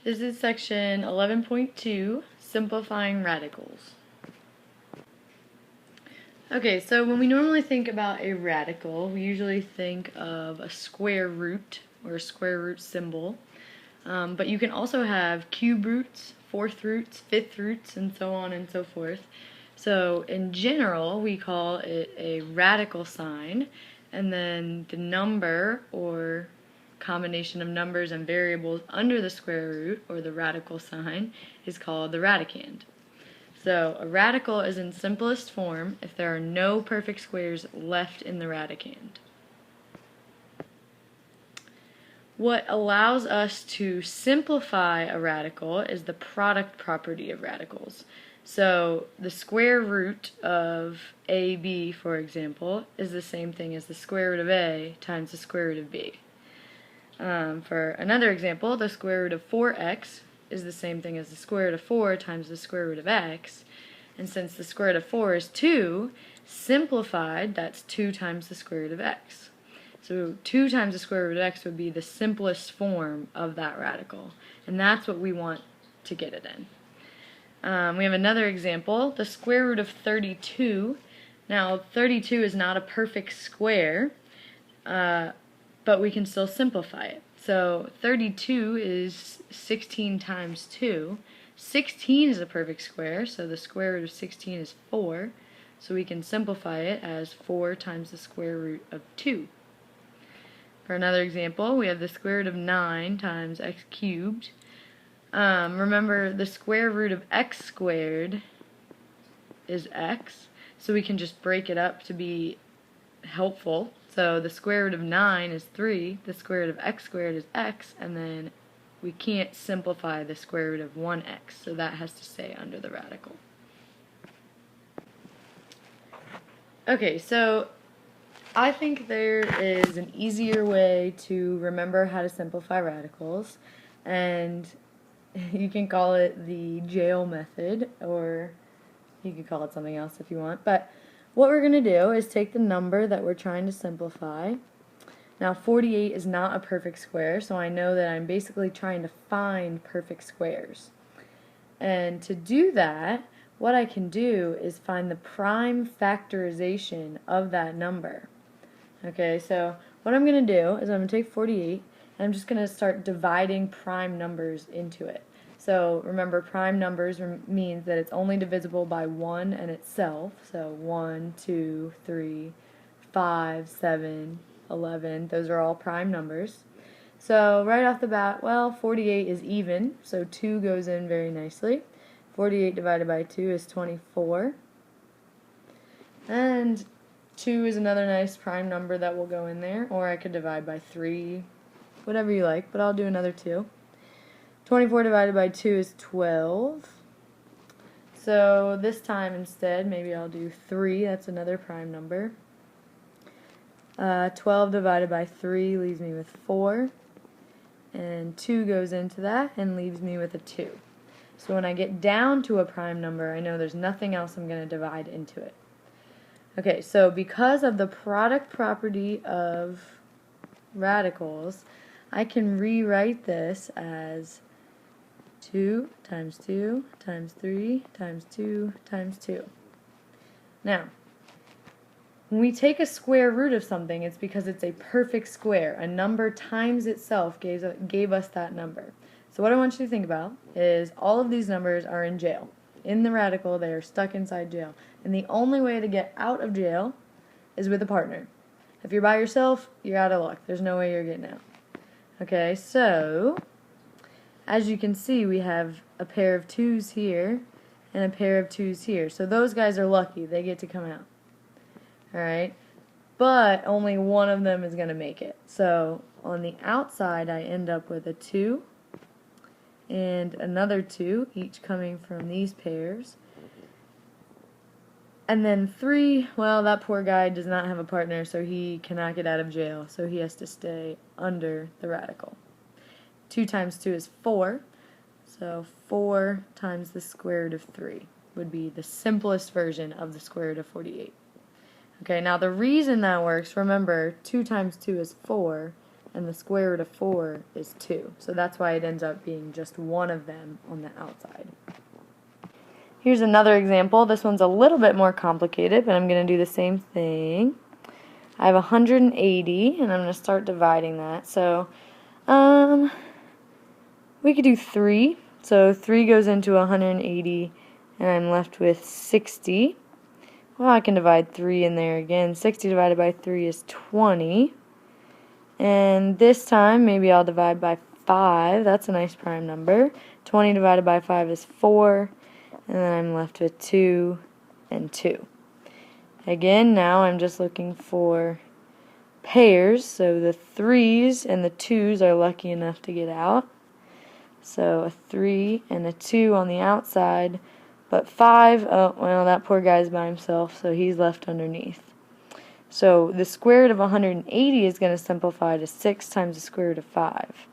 This is section 11.2, simplifying radicals. Okay, so when we normally think about a radical, we usually think of a square root or a square root symbol. But you can also have cube roots, fourth roots, fifth roots, and so on and so forth. So in general, we call it a radical sign, and then the number or combination of numbers and variables under the square root, or the radical sign, is called the radicand. So a radical is in simplest form if there are no perfect squares left in the radicand. What allows us to simplify a radical is the product property of radicals. So the square root of AB, for example, is the same thing as the square root of A times the square root of B. For another example, the square root of 4x is the same thing as the square root of 4 times the square root of x. And since the square root of 4 is 2, simplified, that's 2 times the square root of x. So 2 times the square root of x would be the simplest form of that radical. And that's what we want to get it in. We have another example, the square root of 32. Now 32 is not a perfect square, but we can still simplify it. So 32 is 16 times 2. 16 is a perfect square, so the square root of 16 is 4. So we can simplify it as 4 times the square root of 2. For another example, we have the square root of 9 times x cubed. Remember, the square root of x squared is x, so we can just break it up to be helpful. So the square root of 9 is 3, the square root of x squared is x, and then we can't simplify the square root of 1x, so that has to stay under the radical. Okay, so I think there is an easier way to remember how to simplify radicals, and you can call it the jail method, or you could call it something else if you want. But what we're going to do is take the number that we're trying to simplify. Now 48 is not a perfect square, so I know that I'm basically trying to find perfect squares. And to do that, what I can do is find the prime factorization of that number. Okay, so what I'm going to do is I'm going to take 48 and I'm just going to start dividing prime numbers into it. So remember, prime numbers means that it's only divisible by 1 and itself. So 1, 2, 3, 5, 7, 11, those are all prime numbers. So right off the bat, well, 48 is even, so 2 goes in very nicely. 48 divided by 2 is 24. And 2 is another nice prime number that will go in there, or I could divide by 3, whatever you like, but I'll do another 2. 24 divided by 2 is 12. So this time instead, maybe I'll do 3, that's another prime number. 12 divided by 3 leaves me with 4, and 2 goes into that and leaves me with a 2. So when I get down to a prime number, I know there's nothing else I'm going to divide into it. Okay, so because of the product property of radicals, I can rewrite this as 2 times 2 times 3 times 2 times 2. Now, when we take a square root of something, it's because it's a perfect square. A number times itself gave us that number. So what I want you to think about is all of these numbers are in jail. In the radical, they are stuck inside jail. And the only way to get out of jail is with a partner. If you're by yourself, you're out of luck. There's no way you're getting out. Okay, so as you can see, we have a pair of 2's here and a pair of 2's here. So those guys are lucky. They get to come out. Alright, but only one of them is going to make it. So on the outside, I end up with a 2 and another 2, each coming from these pairs. And then 3, well, that poor guy does not have a partner, so he cannot get out of jail, so he has to stay under the radical. 2 times 2 is 4, so 4 times the square root of 3 would be the simplest version of the square root of 48. Okay, now the reason that works, remember, 2 times 2 is 4, and the square root of 4 is 2. So that's why it ends up being just one of them on the outside. Here's another example. This one's a little bit more complicated, but I'm going to do the same thing. I have 180, and I'm going to start dividing that. So, we could do 3. So 3 goes into 180, and I'm left with 60. Well, I can divide 3 in there again. 60 divided by 3 is 20. And this time, maybe I'll divide by 5. That's a nice prime number. 20 divided by 5 is 4. And then I'm left with 2 and 2. Again, now I'm just looking for pairs. So the 3's and the 2's are lucky enough to get out. So a 3 and a 2 on the outside. But 5, oh, well, that poor guy's by himself, so he's left underneath. So the square root of 180 is going to simplify to 6 times the square root of 5.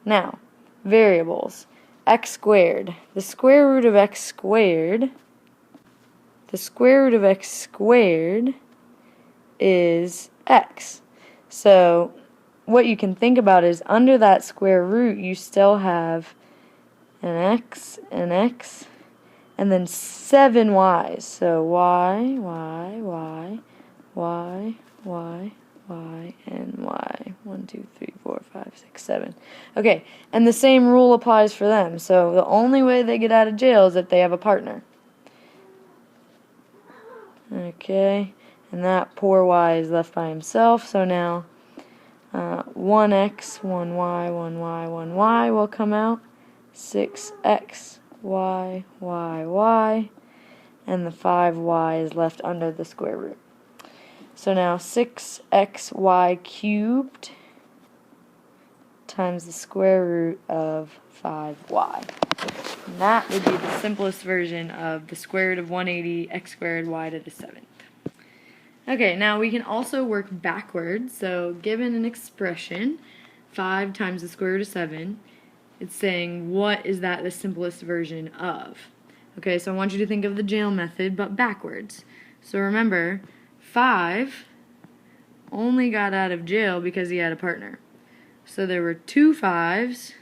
Now, variables. X squared. The square root of x squared is x. So what you can think about is under that square root you still have an x, and then 7 y's. So y, and y. 1, 2, 3, 4, 5, 6, 7. Okay, and the same rule applies for them. So the only way they get out of jail is if they have a partner. Okay, and that poor y is left by himself. So now 1x, 1y, 1y, 1y will come out. 6x, y, and the 5y is left under the square root. So now 6xy cubed times the square root of 5y. And that would be the simplest version of the square root of 180 x squared y to the 7th. Okay, now we can also work backwards. So given an expression, 5 times the square root of 7, it's saying what is that the simplest version of. Okay, so I want you to think of the jail method, but backwards. So remember, 5 only got out of jail because he had a partner. So there were 2 5's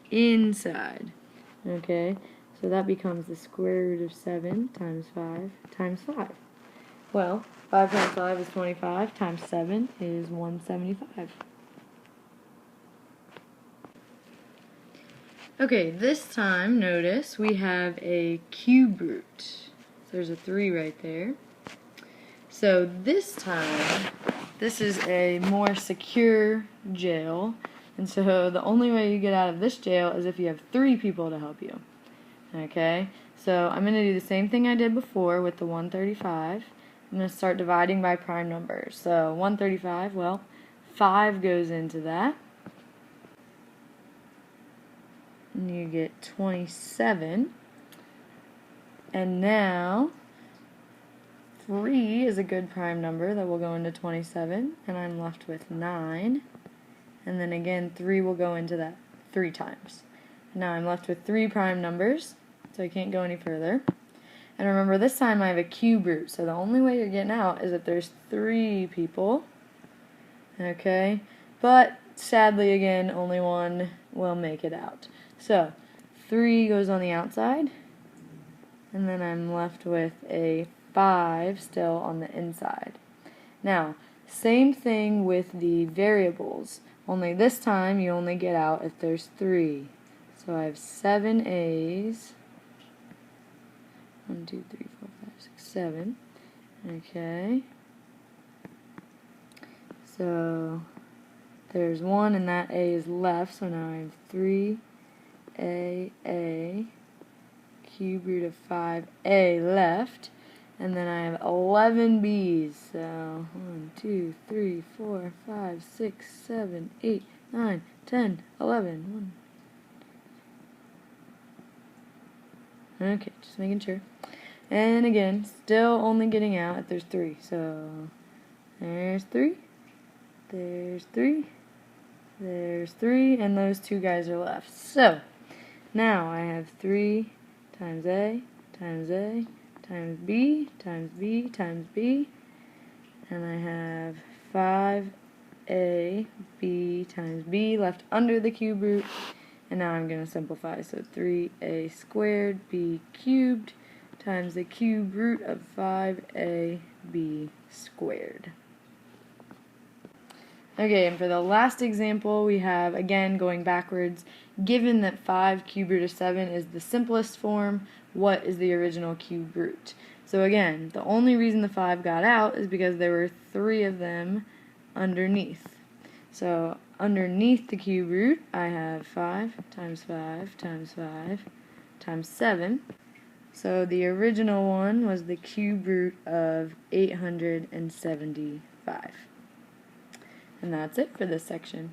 inside. Okay, so that becomes the square root of 7 times 5 times 5. Well, 5 times 5 is 25, times 7 is 175. Okay, this time, notice, we have a cube root. So there's a 3 right there. So this time, this is a more secure jail, and so the only way you get out of this jail is if you have 3 people to help you. Okay, so I'm going to do the same thing I did before with the 135. I'm going to start dividing by prime numbers. So 135, well, 5 goes into that. And you get 27. And now 3 is a good prime number that will go into 27. And I'm left with 9. And then again, 3 will go into that 3 times. Now I'm left with 3 prime numbers, so I can't go any further. And remember, this time I have a cube root, so the only way you're getting out is if there's 3 people. Okay? But, sadly, again, only 1 will make it out. So, 3 goes on the outside, and then I'm left with a 5 still on the inside. Now, same thing with the variables, only this time you only get out if there's 3. So I have 7 A's. 1, 2, 3, 4, 5, 6, 7. Okay. So there's 1 and that A is left, so now I have 3A cube root of 5A left, and then I have 11 B's. So 1, 2, 3, 4, 5, 6, 7, 8, 9, 10, 11. Okay, just making sure. And again, still only getting out if there's 3. So there's 3, there's 3, there's 3, and those 2 guys are left. So now I have 3 times A times A times B times B times B, and I have 5AB times B left under the cube root, and now I'm going to simplify. So 3A squared B cubed times the cube root of 5AB squared. Okay, and for the last example, we have, again, going backwards, given that 5 cube root of 7 is the simplest form, what is the original cube root? So again, the only reason the 5 got out is because there were 3 of them underneath. So underneath the cube root, I have 5 times 5 times 5 times 7. So the original one was the cube root of 875. And that's it for this section.